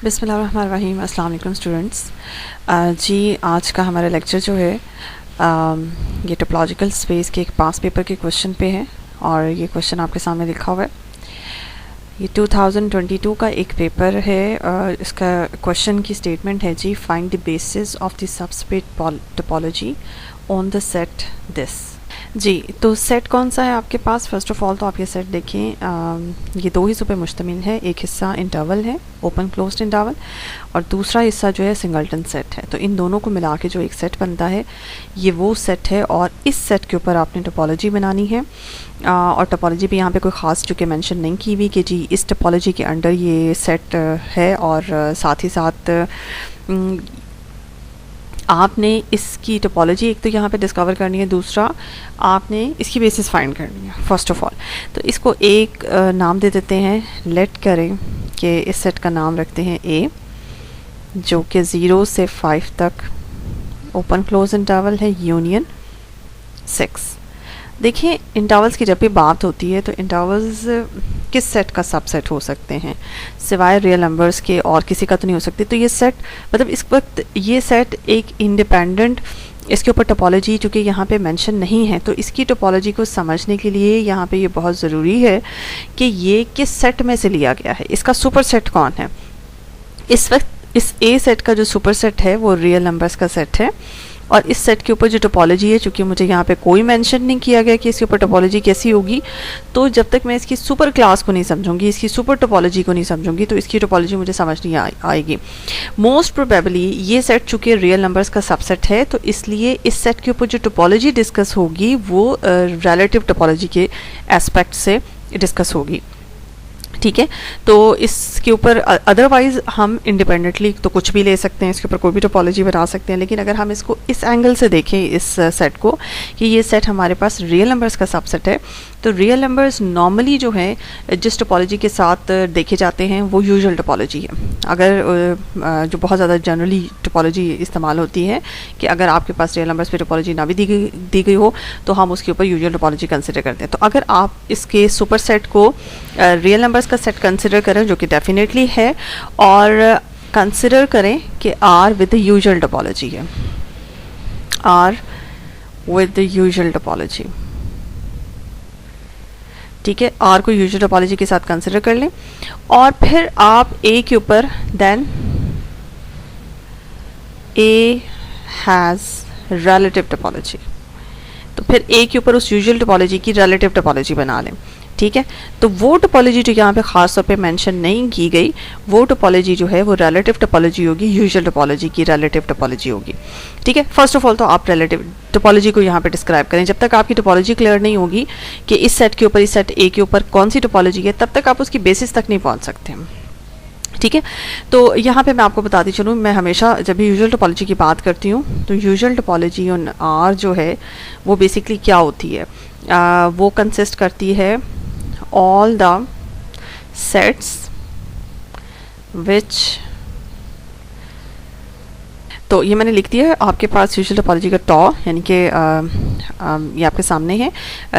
बिस्मिल्लाहिर्रहमानिर्रहीम। अस्सलाम वालेकुम स्टूडेंट्स। जी आज का हमारा लेक्चर जो है ये टोपोलॉजिकल स्पेस के एक पास पेपर के क्वेश्चन पे है और ये क्वेश्चन आपके सामने लिखा हुआ है। ये 2022 का एक पेपर है। इसका क्वेश्चन की स्टेटमेंट है जी, find the basis of the subspace topology on the set this. जी तो सेट कौन सा है आपके पास? फर्स्ट ऑफ ऑल तो आप ये सेट देखें, ये दो हिस्सों पे मुश्तमिल है। एक हिस्सा इंटरवल है, ओपन क्लोज्ड इंटरवल, और दूसरा हिस्सा जो है सिंगलटन सेट है। तो इन दोनों को मिला के जो एक सेट बनता है ये वो सेट है, और इस सेट के ऊपर आपने टोपोलॉजी बनानी है। और टोपोलॉजी भी यहाँ पे कोई ख़ास चूँकि मेंशन नहीं की हुई कि जी इस टोपोलॉजी के अंडर ये सेट है, और साथ ही साथ आपने इसकी टोपोलॉजी एक तो यहाँ पे डिस्कवर करनी है, दूसरा आपने इसकी बेसिस फाइंड करनी है। फर्स्ट ऑफ ऑल तो इसको एक नाम दे देते हैं, लेट करें कि इस सेट का नाम रखते हैं ए, जो कि 0 से 5 तक ओपन क्लोज इंटरवल है, यूनियन 6। देखिए इंटरवल्स की जब भी बात होती है तो इंटरवल्स किस सेट का सबसेट हो सकते हैं सिवाय रियल नंबर्स के, और किसी का तो नहीं हो सकती। तो ये सेट मतलब इस वक्त ये सेट एक इंडिपेंडेंट, इसके ऊपर टोपोलॉजी चूँकि यहाँ पे मेंशन नहीं है, तो इसकी टोपोलॉजी को समझने के लिए यहाँ पे ये बहुत ज़रूरी है कि ये किस सेट में से लिया गया है, इसका सुपर सेट कौन है। इस वक्त इस ए सेट का जो सुपर सेट है वो रियल नंबर्स का सेट है, और इस सेट के ऊपर जो टोपोलॉजी है, चूँकि मुझे यहाँ पे कोई मेंशन नहीं किया गया कि इसके ऊपर टोपोलॉजी कैसी होगी, तो जब तक मैं इसकी सुपर क्लास को नहीं समझूंगी, इसकी सुपर टोपोलॉजी को नहीं समझूंगी, तो इसकी टोपोलॉजी मुझे समझ नहीं आएगी। मोस्ट प्रोबेबली ये सेट चूँकि रियल नंबर्स का सबसेट है, तो इसलिए इस सेट के ऊपर जो टोपोलॉजी डिस्कस होगी वो रिलेटिव टोपोलॉजी के एस्पेक्ट से डिस्कस होगी। ठीक है, तो इसके ऊपर अदरवाइज हम इंडिपेंडेंटली तो कुछ भी ले सकते हैं, इसके ऊपर कोई भी टोपोलॉजी बना सकते हैं, लेकिन अगर हम इसको इस एंगल से देखें इस सेट को कि ये सेट हमारे पास रियल नंबर्स का सबसेट है, तो रियल नंबर्स नॉर्मली जो है जिस टोपोलॉजी के साथ देखे जाते हैं वो यूजुअल टोपोलॉजी है। अगर जो बहुत ज़्यादा जनरली टोपोलॉजी इस्तेमाल होती है कि अगर आपके पास रियल नंबर्स पे टोपोलॉजी ना भी दी गई हो तो हम उसके ऊपर यूजुअल टोपोलॉजी कंसिडर करते हैं। तो अगर आप इसके सुपर सेट को रियल नंबर्स का सेट कंसिडर करें, जो कि डेफिनेटली है, और कंसिडर करें कि R with the usual topology है, R with the usual topology, ठीक है, आर को यूजुअल टोपोलॉजी के साथ कंसिडर कर लें, और फिर आप ए के ऊपर then A has relative topology, तो फिर ए के ऊपर उस यूजुअल टोपोलॉजी की रिलेटिव टोपोलॉजी बना लें। ठीक है, तो वो टोपोलॉजी जो यहाँ पे खास तौर पे मेंशन नहीं की गई, वो टोपोलॉजी जो है वो रिलेटिव टोपोलॉजी होगी, यूजुअल टोपोलॉजी की रिलेटिव टोपोलॉजी होगी। ठीक है, फर्स्ट ऑफ ऑल तो आप रिलेटिव टोपोलॉजी को यहाँ पे डिस्क्राइब करें। जब तक आपकी टोपोलॉजी क्लियर नहीं होगी कि इस सेट के ऊपर, इस सेट ए के ऊपर कौन सी टोपोलॉजी है, तब तक आप उसकी बेसिस तक नहीं पहुँच सकते हैं। ठीक है, तो यहाँ पे मैं आपको बताती चलूँ, मैं हमेशा जब भी यूजुअल टोपोलॉजी की बात करती हूँ तो यूजुअल टोपोलॉजी ऑन आर जो है वो बेसिकली क्या होती है, वो कंसिस्ट करती है all the sets which, तो ये मैंने लिख दिया है आपके पास यूजुअल टोपोलॉजी का टॉ, यानी कि ये आपके सामने है।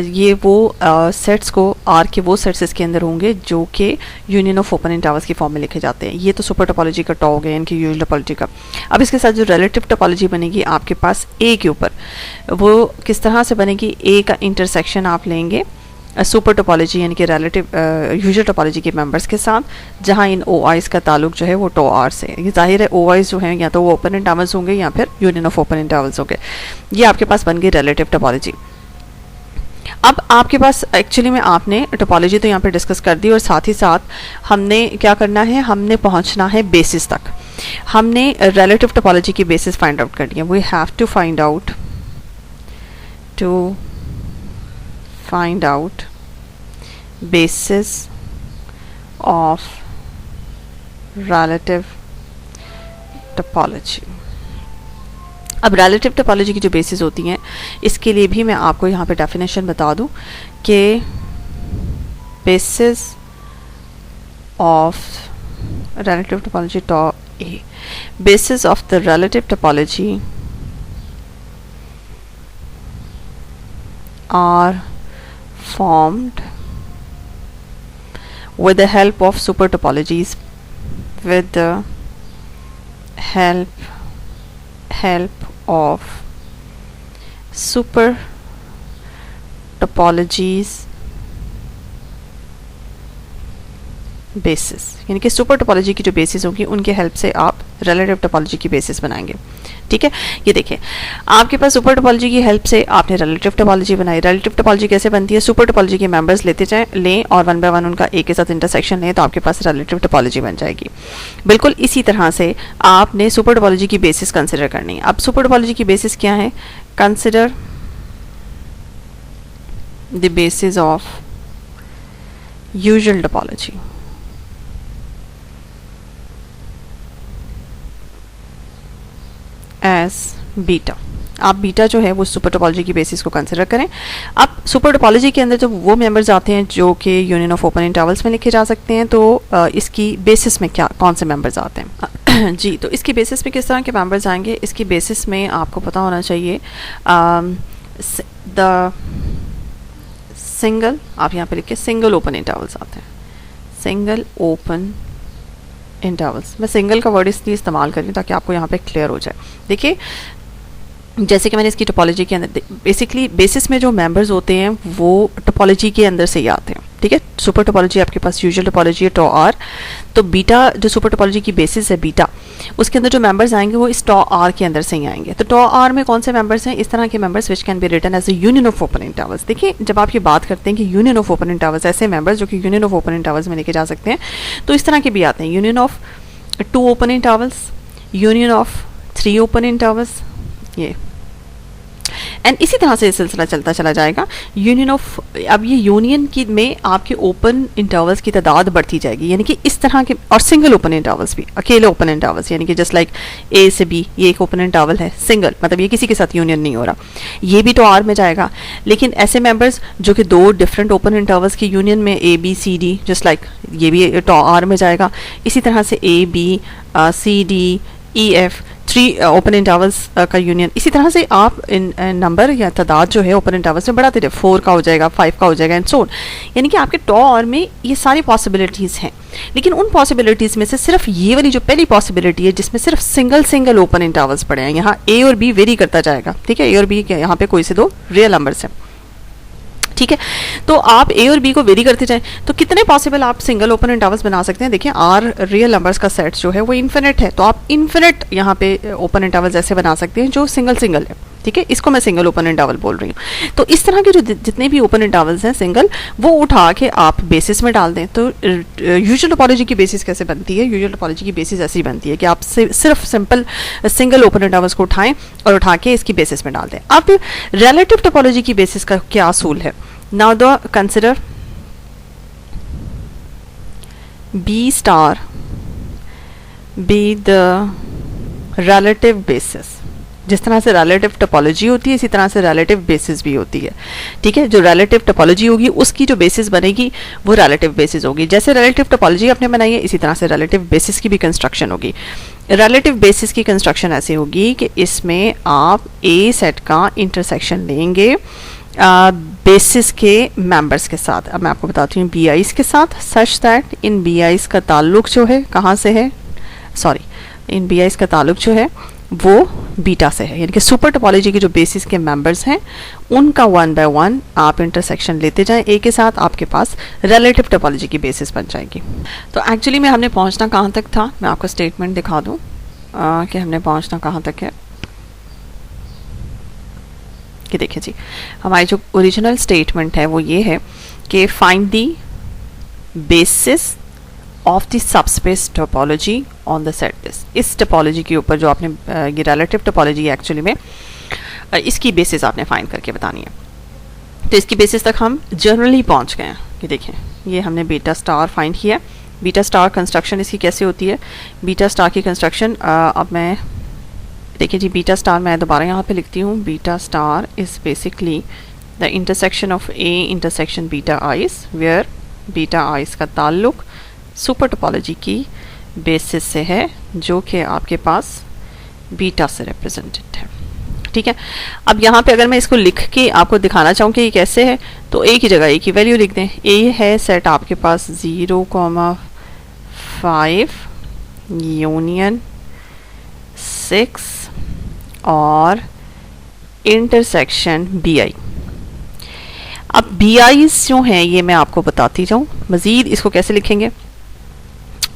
ये वो सेट्स को आर के वो सेट्स इसके अंदर होंगे जो कि यूनियन ऑफ ओपन इंटरवल्स की फॉर्म में लिखे जाते हैं। ये तो सुपर टोपोलॉजी का टॉ हो गया, यानी कि यूजुअल टोपोलॉजी का। अब इसके साथ जो रिलेटिव टोपोलॉजी बनेगी आपके पास ए के ऊपर, वो किस तरह से बनेगी, ए का इंटरसेक्शन आप लेंगे सुपर टोपोलॉजी यानी कि रिलेटिव यूजुअल टोपोलॉजी के मेंबर्स के साथ, जहां इन ओ आइज़ का ताल्लुक जो है वो टो आर से। ये जाहिर है ओ आइज़ जो हैं या तो वो ओपन इंटरवल्स होंगे या फिर यूनियन ऑफ ओपन इंटरवल्स होंगे। ये आपके पास बन गई रिलेटिव टोपोलॉजी। अब आपके पास एक्चुअली में आपने टोपोलॉजी तो यहाँ पे डिस्कस कर दी, और साथ ही साथ हमने क्या करना है, हमने पहुँचना है बेसिस तक। हमने रिलेटिव टोपोलॉजी की बेसिस फाइंड आउट करनी है। We have to find out basis of relative topology। अब relative topology की जो बेसिस होती हैं, इसके लिए भी मैं आपको यहाँ पे डेफिनेशन बता दूँ कि basis of relative topology tau A, basis of the relative topology are formed with the help of super topologies with the help of super topologies basis, यानी कि सुपर टोपोलॉजी की जो बेसिस होगी उनके हेल्प से आप रिलेटिव टोपोलॉजी की basis बनाएंगे। ठीक है, ये देखिए आपके पास सुपर टोपोलॉजी की हेल्प से आपने रिलेटिव टोपोलॉजी बनाई। रिलेटिव टोपोलॉजी कैसे बनती है? सुपर टोपोलॉजी के मेंबर्स लें और वन बाय वन उनका एक के साथ इंटरसेक्शन लें तो आपके पास रिलेटिव टोपोलॉजी बन जाएगी। बिल्कुल इसी तरह से आपने सुपर टोपोलॉजी की बेसिस कंसिडर करनी है। अब सुपर टोपोलॉजी की बेसिस क्या है? Consider the basis of usual topology. As beta. आप बीटा जो है वो सुपर टोपोलॉजी की बेसिस को कंसिडर करें। अब सुपर टोपोलॉजी के अंदर जब वो मेंबर्स आते हैं जो कि यूनियन ऑफ ओपन इंटरवल्स में लिखे जा सकते हैं तो इसकी बेसिस में क्या कौन से मेंबर्स आते हैं? जी, तो इसकी बेसिस में किस तरह के मेंबर्स आएंगे? इसकी बेसिस में आपको पता होना चाहिए द सिंगल, आप यहाँ पे लिखिए सिंगल ओपन इंटरवल्स आते हैं। सिंगल ओपन इंटरवल्स, मैं सिंगल का वर्ड इसलिए इस्तेमाल कर रही हूँ ताकि आपको यहाँ पे क्लियर हो जाए। देखिए जैसे कि मैंने इसकी टोपोलॉजी के अंदर बेसिकली बेसिस में जो मेंबर्स होते हैं वो टोपोलॉजी के अंदर से ही आते हैं। ठीक है, सुपर टोपोलॉजी आपके पास यूजुअल टोपोलॉजी है टॉ आर, तो बीटा जो सुपर टोपोलॉजी की बेसिस है बीटा, उसके अंदर जो मेंबर्स आएंगे वो इस टॉ आर के अंदर से ही आएंगे। तो टॉ आर में कौन से मेंबर्स हैं? इस तरह के members which can be written as a union of open intervals. देखिए जब आप ये बात करते हैं कि यूनियन ऑफ ओपन इंटरवल्स, ऐसे मेंबर्स जो कि यूनियन ऑफ ओपन इंटरवल्स में लेके जा सकते हैं, तो इस तरह के भी आते हैं। Union of 2 open intervals, union of 3 open intervals, ये एंड इसी तरह से ये सिलसिला चलता चला जाएगा। यूनियन ऑफ, अब ये यूनियन की में आपके ओपन इंटरवल्स की तादाद बढ़ती जाएगी, यानी कि इस तरह के, और सिंगल ओपन इंटरवल्स भी, अकेले ओपन इंटरवल्स, यानी कि जस्ट लाइक ए से बी, ये एक ओपन इंटरवल है सिंगल, मतलब ये किसी के साथ यूनियन नहीं हो रहा, ये भी तो आर में जाएगा। लेकिन ऐसे मेंबर्स जो कि 2 डिफरेंट ओपन इंटरवल्स की यूनियन में A B C D, just like ये भी टॉ आर में जाएगा। इसी तरह से A B C D E F 3 open intervals का यूनियन, इसी तरह से आप इन नंबर या तादाद जो है ओपन इंटरवल्स में बढ़ाते रहे, 4 का हो जाएगा, 5 का हो जाएगा एंड सो ऑन। यानी कि आपके टॉ आर में ये सारी पॉसिबिलिटीज़ हैं, लेकिन उन पॉसिबिलिटीज़ में से सिर्फ ये वाली जो पहली पॉसिबिलिटी है जिसमें सिर्फ सिंगल ओपन इंटरवल्स पड़े हैं, यहाँ ए और बी वेरी करता जाएगा। ठीक है, ए और बी यहाँ पे कोई से 2 रियल नंबर्स हैं। ठीक है, तो आप ए और बी को वेरी करते जाएं तो कितने पॉसिबल आप सिंगल ओपन इंटरवल्स बना सकते हैं? देखिए आर रियल नंबर्स का सेट जो है वो इन्फिनिट है, तो आप इन्फिनिट यहाँ पे ओपन इंटरवल्स ऐसे बना सकते हैं जो सिंगल है। ठीक है, इसको मैं सिंगल ओपन इंटरवल बोल रही हूँ। तो इस तरह के जो जितने भी ओपन इंटरवल्स हैं सिंगल, वो उठा के आप बेसिस में डाल दें। तो यूजुअल टोपोलॉजी की बेसिस कैसे बनती है? यूजुअल टोपोलॉजी की बेसिस ऐसी बनती है कि आप सिर्फ सिंपल सिंगल ओपन इंटरवल्स को उठाएं और उठा के इसकी बेसिस में डाल दें। अब रिलेटिव टोपोलॉजी की बेसिस का क्या असूल है? Now consider B star be the relative basis। जिस तरह से रिलेटिव टोपोलॉजी होती है इसी तरह से रिलेटिव बेसिस भी होती है। ठीक है, जो रिलेटिव टोपोलॉजी होगी उसकी जो बेसिस बनेगी वो रिलेटिव बेसिस होगी। जैसे रिलेटिव टोपोलॉजी आपने बनाई है इसी तरह से रिलेटिव बेसिस की भी कंस्ट्रक्शन होगी। रिलेटिव बेसिस की कंस्ट्रक्शन ऐसी होगी कि इसमें आप ए सेट का इंटरसेक्शन लेंगे बेसिस के मेंबर्स के साथ। अब मैं आपको बताती हूँ बी आईज के साथ, such that in B i's का ताल्लुक जो है कहाँ से है? सॉरी, इन बी आईज का ताल्लुक जो है वो बीटा से है, यानी कि सुपर टोपोलॉजी के जो बेसिस के मेंबर्स हैं उनका 1 बाय 1 आप इंटरसेक्शन लेते जाएं ए के साथ, आपके पास रिलेटिव टोपोलॉजी की बेसिस बन जाएगी। तो एक्चुअली में हमने पहुंचना कहाँ तक था, मैं आपको स्टेटमेंट दिखा दूँ कि हमने पहुंचना कहाँ तक है। कि देखिए जी, हमारी जो ओरिजिनल स्टेटमेंट है वो ये है कि find the basis of the subspace topology on the set this. इस टोपोलॉजी के ऊपर जो आपने ये रिलेटिव टोपोलॉजी एक्चुअली में इसकी बेसिस आपने फाइंड करके बतानी है। तो इसकी बेसिस तक हम जनरली पहुंच गए हैं। कि देखें ये हमने बीटा स्टार फाइंड किया। बीटा स्टार कंस्ट्रक्शन इसकी कैसे होती है? बीटा स्टार की कंस्ट्रक्शन अब मैं देखिए जी, बीटा स्टार मैं दोबारा यहाँ पे लिखती हूँ। Beta star is basically the intersection of A intersection beta i's, where beta i's का ताल्लुक सुपर टोपोलॉजी की बेसिस से है जो कि आपके पास बीटा से रिप्रेजेंटेड है। ठीक है, अब यहाँ पे अगर मैं इसको लिख के आपको दिखाना चाहूँ कि ये कैसे है तो ए की जगह ए की वैल्यू लिख दें। ए है सेट आपके पास 0,5 यूनियन 6 और इंटरसेक्शन BI। अब BIs जो हैं ये मैं आपको बताती जाऊँ मज़ीद इसको कैसे लिखेंगे,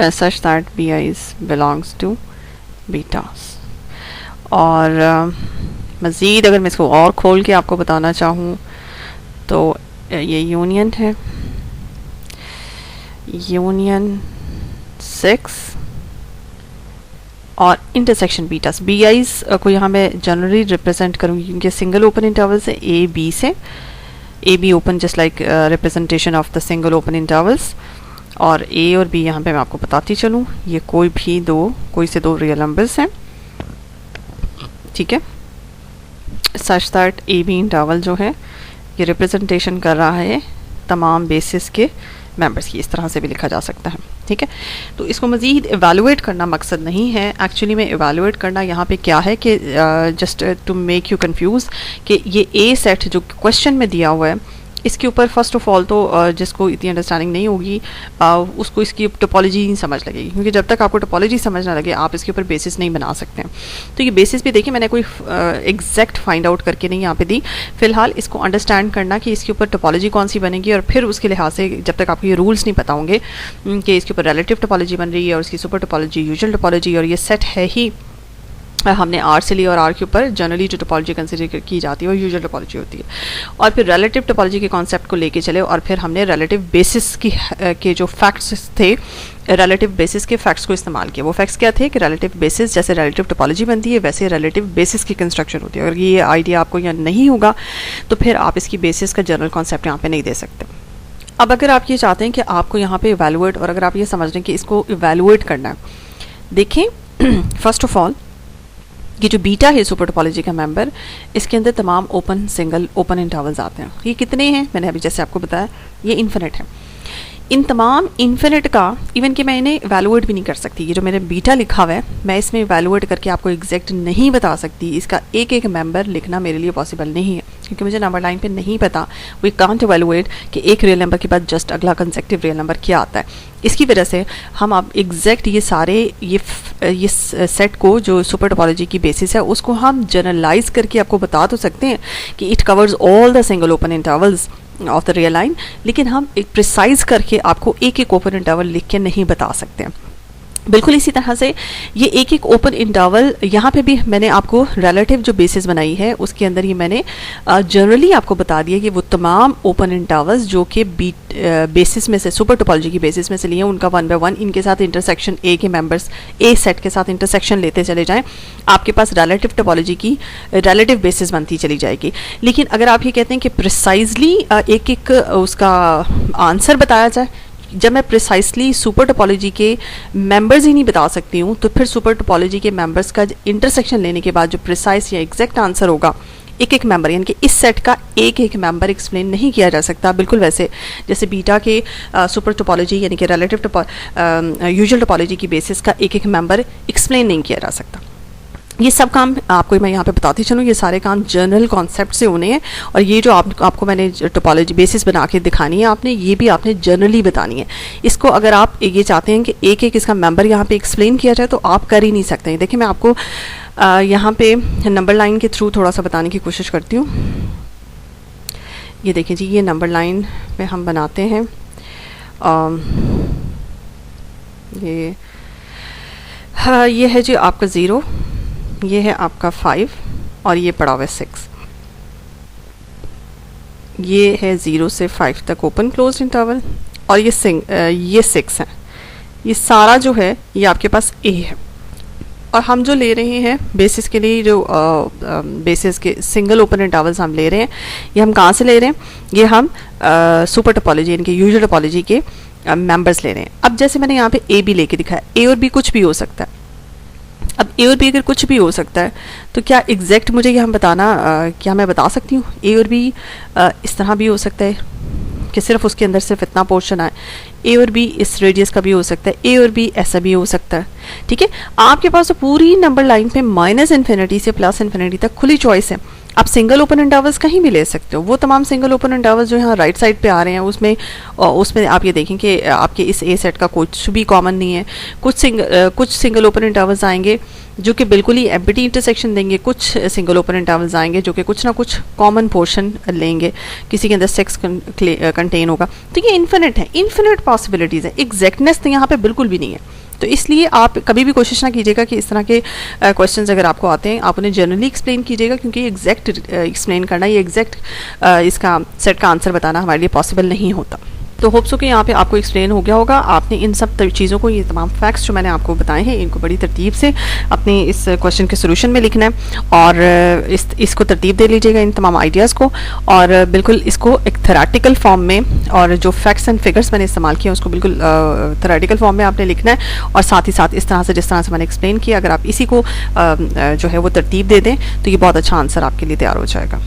such that BIs belongs to betas. और मज़ीद अगर मैं इसको और खोल के आपको बताना चाहूँ तो ये यूनियन है, यूनियन 6 और इंटरसेक्शन बीटास। BIs को यहाँ मैं जनरली रिप्रेजेंट करूँगी क्योंकि सिंगल ओपन इंटरवल्स है AB से, AB open just like representation of the single open intervals. और A और B यहाँ पे मैं आपको बताती चलूँ, ये कोई से दो रियल नंबर्स हैं, ठीक है। सच दैट AB इंटरवल जो है ये रिप्रेजेंटेशन कर रहा है तमाम बेसिस के मेंबर्स की, इस तरह से भी लिखा जा सकता है, ठीक है। तो इसको मज़ीद एवेलुएट करना मकसद नहीं है, एक्चुअली में एवेलुएट करना यहाँ पे क्या है कि just to make you confuse कि ये A सेट जो क्वेश्चन में दिया हुआ है इसके ऊपर फर्स्ट ऑफ ऑल तो जिसको इतनी अंडरस्टैंडिंग नहीं होगी उसको इसकी टोपोलॉजी नहीं समझ लगेगी, क्योंकि जब तक आपको टोपोलॉजी समझ ना लगे आप इसके ऊपर बेसिस नहीं बना सकते हैं। तो ये बेसिस भी देखिए मैंने कोई एग्जैक्ट फाइंड आउट करके नहीं यहाँ पे दी, फिलहाल इसको अंडरस्टैंड करना कि इसके ऊपर टोपोलॉजी कौन सी बनेगी, और फिर उसके लिहाज से जब तक आपको ये रूल्स नहीं पता होंगे कि इसके ऊपर रिलेटिव टोपोलॉजी बन रही है और इसकी सुपर टोपोलॉजी, यूजुअल टोपोलॉजी, और ये सेट है ही हमने R से लिया और R के ऊपर जनरली जो टोपोलॉजी कंसिडर की जाती है वो यूजुअल टोपोलॉजी होती है। और फिर रिलेटिव टोपोलॉजी के कॉन्सेप्ट को लेके चले और फिर हमने रिलेटिव बेसिस के जो फैक्ट्स थे, रिलेटिव बेसिस के फैक्ट्स को इस्तेमाल किया। वो फैक्ट्स क्या थे कि रिलेटिव बेसिस जैसे रिलेटिव टोपोलॉजी बनती है वैसे रिलेटिव बेसिस की कंस्ट्रक्शन होती है। अगर ये आइडिया आपको यहाँ नहीं होगा तो फिर आप इसकी बेसिस का जनरल कॉन्सेप्ट यहाँ पे नहीं दे सकते। अब अगर आप ये चाहते हैं कि आपको यहाँ पे इवैल्यूएट, और अगर आप ये समझ रहे हैं कि इसको इवैल्यूएट करना है, देखें फर्स्ट ऑफ ऑल ये जो बीटा है सुपर टोपोलॉजी का मेंबर, इसके अंदर तमाम सिंगल ओपन इंटरवल्स आते हैं। ये कितने हैं मैंने अभी जैसे आपको बताया, ये इन्फिनिट है। इन तमाम इन्फिनिट का इवन कि मैं इन्हें इवैल्यूएट भी नहीं कर सकती, ये जो मैंने बीटा लिखा हुआ है मैं इसमें इवैल्यूएट करके आपको एग्जैक्ट नहीं बता सकती, इसका एक एक मेंबर लिखना मेरे लिए पॉसिबल नहीं है क्योंकि मुझे नंबर लाइन पे नहीं पता। वी कांट इवैल्यूएट कि एक रियल नंबर के बाद जस्ट अगला कंसेक्टिव रियल नंबर क्या आता है। इसकी वजह से हम आप एग्जैक्ट ये सारे ये सेट को जो सुपर टोपोलॉजी की बेसिस है उसको हम जनरलाइज करके आपको बता तो सकते हैं कि it covers all the single open intervals of the real line, लेकिन हम एक प्रिसाइज करके आपको एक एक ओपन इंटरवल लिख के नहीं बता सकते हैं। बिल्कुल इसी तरह से ये एक एक ओपन इंटरवल यहाँ पे भी मैंने आपको रिलेटिव जो बेसिस बनाई है उसके अंदर ही मैंने जनरली आपको बता दिया कि वो तमाम ओपन इंटरवल्स जो कि बेसिस में से सुपर टोपोलॉजी की बेसिस में से लिए उनका 1 बाय 1 इनके साथ इंटरसेक्शन ए के मेंबर्स ए सेट के साथ इंटरसेक्शन लेते चले जाएं, आपके पास रिलेटिव टोपोलॉजी की रिलेटिव बेसिस बनती चली जाएगी। लेकिन अगर आप ये कहते हैं कि प्रिसाइजली एक एक उसका आंसर बताया जाए, जब मैं प्रिसाइसली सुपर टोपोलॉजी के मेंबर्स ही नहीं बता सकती हूँ तो फिर सुपर टोपोलॉजी के मेंबर्स का इंटरसेक्शन लेने के बाद जो प्रिसाइस या एग्जैक्ट आंसर होगा एक एक मेंबर, यानी कि इस सेट का एक एक मेंबर एक्सप्लेन नहीं किया जा सकता। बिल्कुल वैसे जैसे बीटा के सुपर टोपोलॉजी यानी कि रिलेटिव यूजुअल टोपोलॉजी की बेसिस का एक एक मेंबर एक्सप्लेन नहीं किया जा सकता। ये सब काम आपको मैं यहाँ पे बताती चलूँ, ये सारे काम जनरल कॉन्सेप्ट से होने हैं और ये जो आपको मैंने टोपोलॉजी बेसिस बना के दिखानी है आपने, ये भी आपने जनरली बतानी है। इसको अगर आप ये चाहते हैं कि एक एक इसका मेंबर यहाँ पे एक्सप्लेन किया जाए तो आप कर ही नहीं सकते। देखिए मैं आपको यहाँ पे नंबर लाइन के थ्रू थोड़ा सा बताने की कोशिश करती हूँ। ये देखिए जी, ये नंबर लाइन में हम बनाते हैं ये है जी आपका 0, ये है आपका 5 और ये पड़ा हुआ है 6। ये है 0 से 5 तक ओपन क्लोज इंटरवल और ये 6 है। ये सारा जो है ये आपके पास A है और हम जो ले रहे हैं बेसिस के लिए जो बेसिस के सिंगल ओपन इंटरवल्स हम ले रहे हैं, ये हम कहाँ से ले रहे हैं? ये हम सुपर टोपोलॉजी यानी कि यूजुअल टोपोलॉजी के मेंबर्स ले रहे हैं। अब जैसे मैंने यहाँ पे A भी लेके दिखाया, A और B कुछ भी हो सकता है। अब A और B अगर कुछ भी हो सकता है तो क्या एग्जैक्ट मुझे यहाँ बताना क्या मैं बता सकती हूँ? A और B इस तरह भी हो सकता है कि सिर्फ उसके अंदर सिर्फ इतना पोर्शन आए। A और B इस रेडियस का भी हो सकता है, A और B ऐसा भी हो सकता है। ठीक है, आपके पास तो पूरी नंबर लाइन पे -∞ से +∞ तक खुली चॉइस है। आप सिंगल ओपन इंटरवल्स कहीं भी ले सकते हो। वो तमाम सिंगल ओपन इंटरवल्स जो यहाँ राइट साइड पे आ रहे हैं उसमें आप ये देखें कि आपके इस ए सेट का कुछ भी कॉमन नहीं है। कुछ सिंगल ओपन इंटरवल्स आएंगे जो कि बिल्कुल ही एम्प्टी इंटरसेक्शन देंगे, कुछ सिंगल ओपन इंटरवल्स आएंगे जो कि कुछ ना कुछ कॉमन पोर्शन लेंगे, किसी के अंदर सेक्स कंटेन होगा। तो ये इन्फिनिट है, इन्फिनिट पॉसिबिलिटीज़ है, एग्जैक्टनेस तो यहाँ पे बिल्कुल भी नहीं है। तो इसलिए आप कभी भी कोशिश ना कीजिएगा कि इस तरह के क्वेश्चंस अगर आपको आते हैं आप उन्हें जनरली एक्सप्लेन कीजिएगा, क्योंकि एग्जैक्ट एक्सप्लेन करना, ये एग्जैक्ट इसका सेट का आंसर बताना हमारे लिए पॉसिबल नहीं होता। तो होप्स हो कि यहाँ पे आपको एक्सप्लेन हो गया होगा। आपने इन सब चीज़ों को, ये तमाम फैक्ट्स जो मैंने आपको बताए हैं, इनको बड़ी तरतीब से अपने इस क्वेश्चन के सोल्यूशन में लिखना है और इसको तरतीब दे लीजिएगा इन तमाम आइडियाज़ को, और बिल्कुल इसको एक थेरेटिकल फॉर्म में, और जो फैक्ट्स एंड फिगर्स मैंने इस्तेमाल किया उसको बिल्कुल थेरेटिकल फॉर्म में आपने लिखना है। और साथ ही साथ इस तरह से, जिस तरह से मैंने एक्सप्लेन किया, अगर आप इसी को जो है वो तरतीब दे दें तो ये बहुत अच्छा आंसर आपके लिए तैयार हो जाएगा।